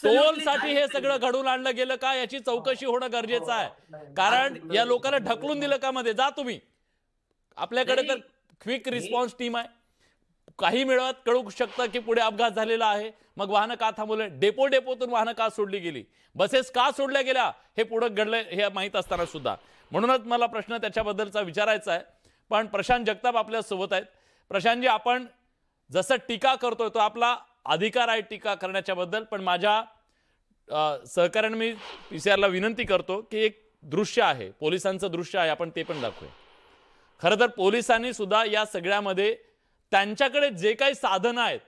टोलसाठी हे सगळं घडून आणलं गेलं का याची चौकशी होणं गरजेचं आहे. कारण या लोकांना ढकलून दिलं का मध्ये जा तुम्ही. आपल्याकडे तर क्विक रिस्पॉन्स टीम आहे. काही मिळत कळू शकतं की पुढे अपघात झालेला आहे, मग वाहनं का थांबवले, डेपोतून वाहनं का सोडली गेली, बसेस का सोडल्या गेल्या, हे पुढे घडलंय हे माहीत असताना सुद्धा. म्हणूनच मला प्रश्न त्याच्याबद्दलचा विचारायचा आहे. पण प्रशांत जगताप आपल्या सोबत आहेत. प्रशांतजी, आपण जसं टीका करतोय तो आपला अधिकार आहे टीका करण्याच्या बद्दल, पण माझ्या सहकार्याने मी PCR ला विनंती करतो की एक दृश्य आहे, पोलिसांचं दृश्य आहे, आपण ते पण दाखवूया. खरं तर पोलिसांनी सुद्धा या सगळ्यामध्ये त्यांच्याकडे जे काही साधनं आहेत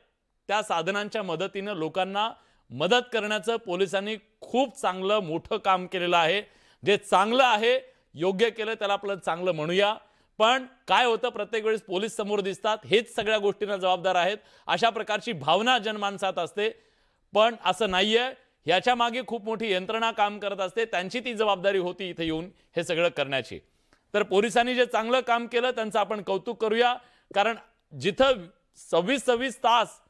त्या साधनांच्या मदतीनं लोकांना मदत करण्याचं पोलिसांनी खूप चांगलं मोठं काम केलेलं आहे. जे चांगलं आहे, योग्य केलं, त्याला आपलं चांगलं म्हणूया. पण काय होतं, प्रत्येक वेळेस पोलीस समोर दिसतात, हेच सगळ्या गोष्टींना जबाबदार आहेत, अशा प्रकारची भावना जनमानसात असते. पण असं नाहीये. याच्या मागे खूप मोठी यंत्रणा काम करत असते, त्यांची ती जबाबदारी होती इथे येऊन हे सगळं करण्याची. तर पोलिसांनी जे चांगलं काम केलं त्यांचं आपण कौतुक करूया. कारण जिथं 26 तास,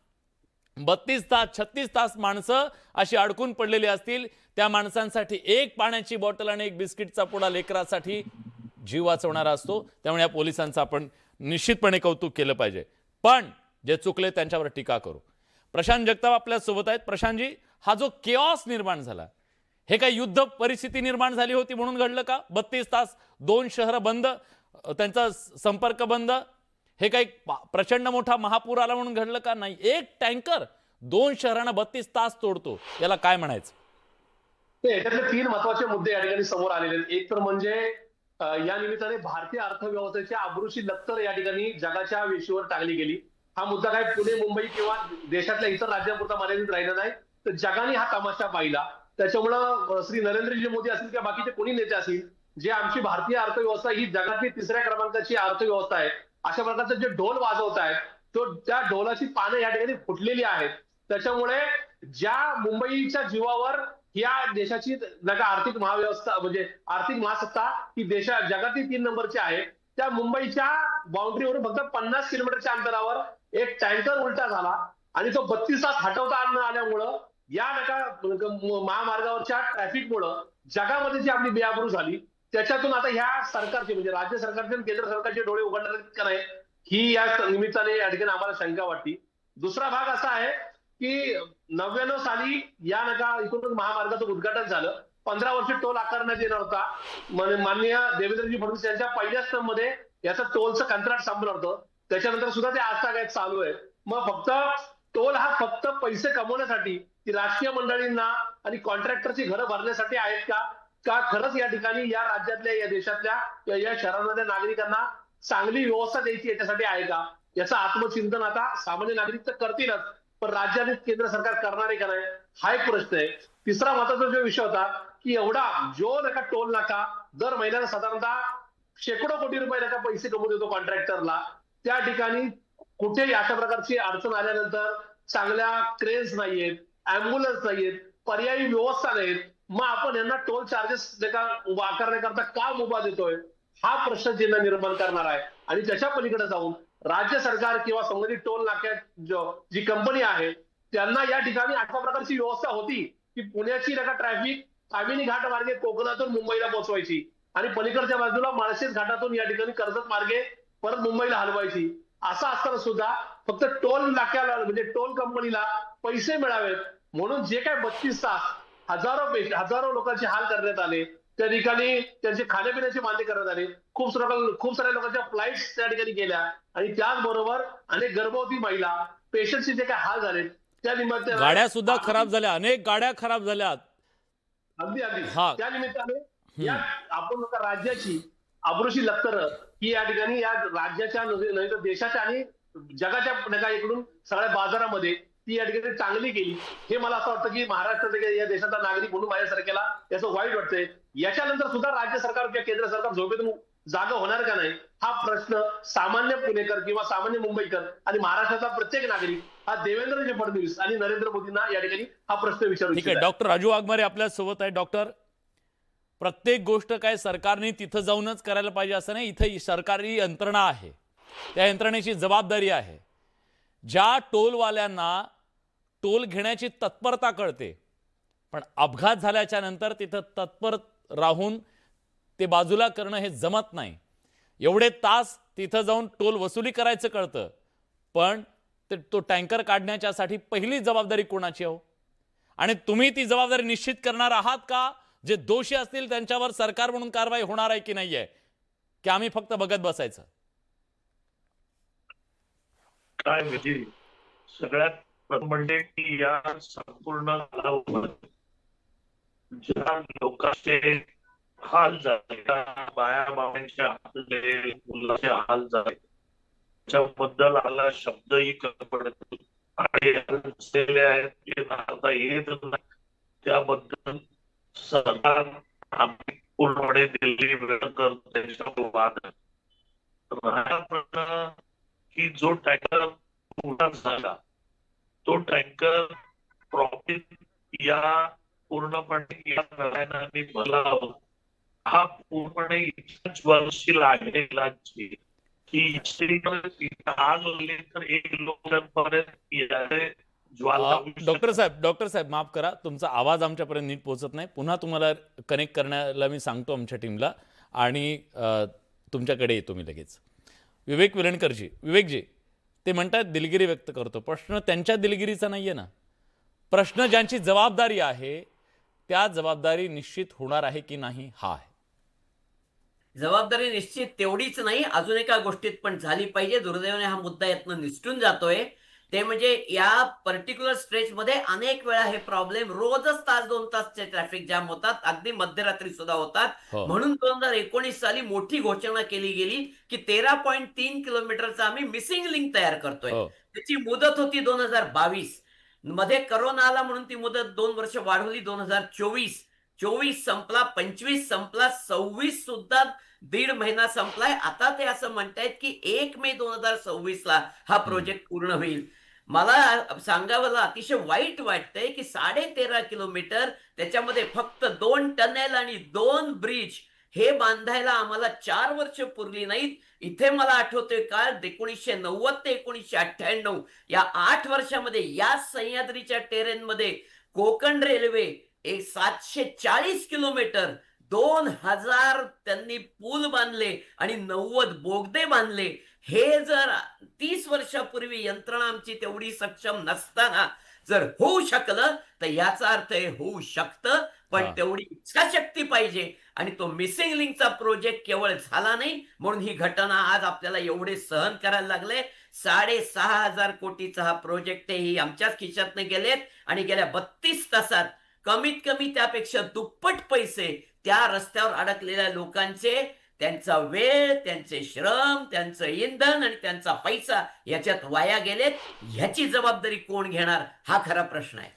32 तास, 36 तास माणसं अशी अडकून पडलेली असतील, त्या माणसांसाठी एक पाण्याची बॉटल आणि एक बिस्किटचा पुडा लेकरासाठी जीव वाचवणारा असतो. त्यामुळे या पोलिसांचं आपण निश्चितपणे कौतुक केलं पाहिजे. पण जे चुकले त्यांच्यावर टीका करू. प्रशांत जगताप आपल्या सोबत आहेत. प्रशांतजी, हा जो केऑस निर्माण झाला, हे काही युद्ध परिस्थिती निर्माण झाली होती म्हणून घडलं का? 32 तास 2 शहरं बंद, त्यांचा संपर्क बंद, हे काही प्रचंड मोठा महापूर आला म्हणून घडलं का? नाही. एक टँकर 2 शहरांना 32 तास तोडतो, याला काय म्हणायचं? याच्यातले 3 महत्वाचे मुद्दे या ठिकाणी समोर आलेले आहेत. एक तर म्हणजे या निमित्ताने भारतीय अर्थव्यवस्थेची अब्रूची लक्तर या ठिकाणी जगाच्या वेशीवर टाकली गेली. हा मुद्दा काय पुणे, मुंबई किंवा देशातल्या इतर राज्यांपुरता मर्यादित राहिला नाही, तर जगाने हा तमाशा पाहिला. त्याच्यामुळं श्री नरेंद्रजी मोदी असतील किंवा बाकीचे कोणी नेते असतील, जे आमची भारतीय अर्थव्यवस्था ही जगातली 3ऱ्या क्रमांकाची अर्थव्यवस्था आहे, अशा प्रकारचं जे ढोल वाजवत आहेत, त्या ढोलाची पानं या ठिकाणी फुटलेली आहेत. त्याच्यामुळे ज्या मुंबईच्या जीवावर या देशाची आर्थिक महाव्यवस्था म्हणजे आर्थिक महासत्ता ही जगातील 3 नंबरची आहे, त्या मुंबईच्या बाउंड्रीवरून फक्त 50 किलोमीटरच्या अंतरावर एक टँकर उलटा झाला आणि तो 32 तास हटवता न आल्यामुळं या महामार्गावरच्या ट्रॅफिकमुळं जगामध्ये जी आपली बेआबरू झाली, त्याच्यातून आता ह्या सरकारचे म्हणजे राज्य सरकारचे आणि केंद्र सरकारचे डोळे उघडणार का नाही, ही या निमित्ताने या ठिकाणी आम्हाला शंका वाटते. दुसरा भाग असा आहे की 99 साली या इकडून महामार्गाचं उद्घाटन झालं. 15 वर्ष टोल आकारण्यात येणार होता. माननीय देवेंद्रजी फडणवीस यांच्या पहिल्या टर्ममध्ये याचं टोलचं कंत्राट संपलं होतं. त्याच्यानंतर सुद्धा ते आज तागायत चालू आहे. मग फक्त टोल हा फक्त पैसे कमवण्यासाठी, की राजकीय मंडळींना आणि कॉन्ट्रॅक्टरची घरं भरण्यासाठी आहेत का खरंच या ठिकाणी या राज्यातल्या, या देशातल्या किंवा या शहरांमधल्या नागरिकांना चांगली व्यवस्था द्यायची याच्यासाठी आहे का? याचं आत्मचिंतन आता सामान्य नागरिक तर करतीलच, पण राज्य आणि केंद्र सरकार करणार आहे का नाही, हा एक प्रश्न आहे. तिसरा महत्वाचा जो विषय होता की एवढा जो टोल नाका दर महिन्याला साधारणतः शेकडो कोटी रुपये पैसे कमवून देतो कॉन्ट्रॅक्टरला, त्या ठिकाणी कुठेही अशा प्रकारची अडचण आल्यानंतर चांगल्या क्रेन्स नाहीयेत, अँब्युलन्स नाहीयेत, पर्यायी व्यवस्था नाहीत, मग आपण यांना टोल चार्जेस आकारण्याकरता का मुभा देतोय, हा प्रश्न चिन्ह निर्माण करणार आहे. आणि त्याच्या पलीकडे जाऊन राज्य सरकार किंवा संबंधित टोल नाक्यात जी कंपनी आहे त्यांना या ठिकाणी अशा प्रकारची व्यवस्था होती की पुण्याची ट्रॅफिक कामिनी घाट मार्गे कोकणातून मुंबईला पोहोचवायची आणि पलीकडच्या बाजूला माळशेज घाटातून या ठिकाणी कर्जत मार्गे परत मुंबईला हलवायची. असं असताना सुद्धा फक्त टोल नाक्याला म्हणजे टोल कंपनीला पैसे मिळावेत म्हणून जे काय 32 तास हजारो लोकांचे हाल करण्यात आले, त्या ठिकाणी त्यांचे खाण्यापिण्याचे मान्य करण्यात आले, खूप साऱ्या लोकांच्या फ्लाईट्स त्या ठिकाणी गेल्या आणि त्याचबरोबर अनेक गर्भवती महिला पेशंटचे जे काय हाल झाले त्या निमित्ताने गाड्या सुद्धा खराब झाल्या, अनेक गाड्या खराब झाल्या. अगदी त्या निमित्ताने या आपण राज्याची अब्रूची लक्तर ही या ठिकाणी या राज्याच्या नाही तर देशाच्या आणि जगाच्या इकडून सगळ्या बाजारामध्ये ती या ठिकाणी चांगली केली. हे मला असं वाटतं की महाराष्ट्रात या देशाचा नागरिक म्हणून माझ्यासारख्याला याचं वाईट वाटतंय. याच्यानंतर सुद्धा राज्य सरकार किंवा केंद्र सरकार झोपेतून जागा होणार का नाही, हा प्रश्न सामान्य पुणेकर किंवा सामान्य मुंबईकर आणि महाराष्ट्राचा प्रत्येक नागरिक हा देवेंद्रजी फडणवीस आणि नरेंद्र मोदींना या ठिकाणी हा प्रश्न विचारू ठीक आहे. डॉक्टर राजू वाघमारे आपल्या सोबत आहे. डॉक्टर, प्रत्येक गोष्ट काय सरकारने तिथं जाऊनच करायला पाहिजे असं नाही. इथं सरकारी यंत्रणा आहे, त्या यंत्रणेची जबाबदारी आहे. ज्या टोलवाल्यांना टोल घेण्याची तत्परता कळते पण अपघात झाल्याच्या नंतर तिथं तत्पर राहून ते बाजूला करणं हे जमत नाही. एवढे तास तिथं जाऊन टोल वसुली करायचं कळतं, पण तो टँकर काढण्याच्यासाठी पहिली जबाबदारी कोणाची हो? आणि तुम्ही ती जबाबदारी निश्चित करणार आहात का? जे दोषी असतील त्यांच्यावर सरकार म्हणून कारवाई होणार आहे की नाहीये, की आम्ही फक्त बघत बसायचं? काय म्हणजे सगळ्यात प्रथम म्हणजे की या संपूर्ण कालावधीत ज्या लोकांचे हाल झाले, त्या बाया बाबांचे आपले मुलाचे हाल झाले, त्याबद्दल आला शब्दही कमी पडत नाही. आणि असलेले आहेत ते नाता येत नाही, त्याबद्दल सरकार आम्ही पूर्णपणे दिल्ली वेळ करतो, त्यांच्यावर वाद आहे. राहिला प्रश्न की जो टँकर पूर्ण झाला, तो टँकर प्रॉफिट या पूर्णपणे या नव्याने भरला हा पूर्णपणे इतकंच वर्षी लागलेला की आग लागली तर एक लोकांपर्यंत याचे ज्वाला डॉक्टर साहेब माफ करा, तुमचा आवाज आमच्यापर्यंत नीट पोहोचत नाही. पुन्हा तुम्हाला कनेक्ट करण्याला मी सांगतो आमच्या टीमला, आणि तुमच्याकडे येतो मी लगेच. विवेक विवेकजी ते म्हणतात दिलगिरी व्यक्त करतो. प्रश्न त्यांच्या दिलगिरीचा नाहीये ना. प्रश्न ज्यांची जबाबदारी आहे त्या जबाबदारी निश्चित होणार आहे की नाही हा आहे. जबाबदारी निश्चित तेवढीच नाही, अजून एका गोष्टीत पण झाली पाहिजे. दुर्दैवाने हा मुद्दा यातनं निसटून जातोय. ते म्हणजे या पर्टिक्युलर स्ट्रेचमध्ये अनेक वेळा हे प्रॉब्लेम रोजच तास 2 तासचे ट्रॅफिक जाम होतात, अगदी मध्यरात्री सुद्धा होतात. हो. म्हणून 2019 साली मोठी घोषणा केली गेली की 13.3 किलोमीटरचा आम्ही मिसिंग लिंक तयार करतोय. हो. त्याची मुदत होती 2022. मध्ये करोना आला म्हणून ती मुदत 2 वर्ष वाढवली. 2024 संपला, 25 संपला, 26 सुद्धा 1.5 महिना संपलाय. आता ते असं म्हणतायत की 1 मे 2026 ला हा प्रोजेक्ट पूर्ण होईल. मला सांगावं अतिशय वाईट वाटतंय की 13.5 किलोमीटर, त्याच्यामध्ये फक्त 2 टनेल आणि 2 ब्रिज हे बांधायला आम्हाला 4 वर्ष पुरली नाहीत. इथे मला आठवतोय का 1990 ते 1998 या 8 वर्षामध्ये या सह्याद्रीच्या टेरेनमध्ये कोकण रेल्वे 740 किलोमीटर, 2000 त्यांनी पूल बांधले आणि 90 बोगदे बांधले. हे जर 30 वर्षापूर्वी यंत्रणा आमची तेवढी सक्षम नसताना जर होऊ शकलं तर याचा अर्थ हे होऊ शकतं, पण तेवढी इच्छाशक्ती पाहिजे. आणि तो मिसिंग लिंकचा प्रोजेक्ट केवळ झाला नाही म्हणून ही घटना आज आपल्याला एवढे सहन करायला लागले. 6,500 कोटीचा हा प्रोजेक्ट ही आमच्याच खिशातनं गेलेत आणि गेल्या 32 तासात कमीत कमी त्यापेक्षा दुप्पट पैसे त्या रस्त्यावर अडकलेल्या लोकांचे, त्यांचा वेळ, त्यांचे श्रम, त्यांचं इंधन आणि त्यांचा पैसा याच्यात वाया गेलेत. ह्याची जबाबदारी कोण घेणार हा खरा प्रश्न आहे.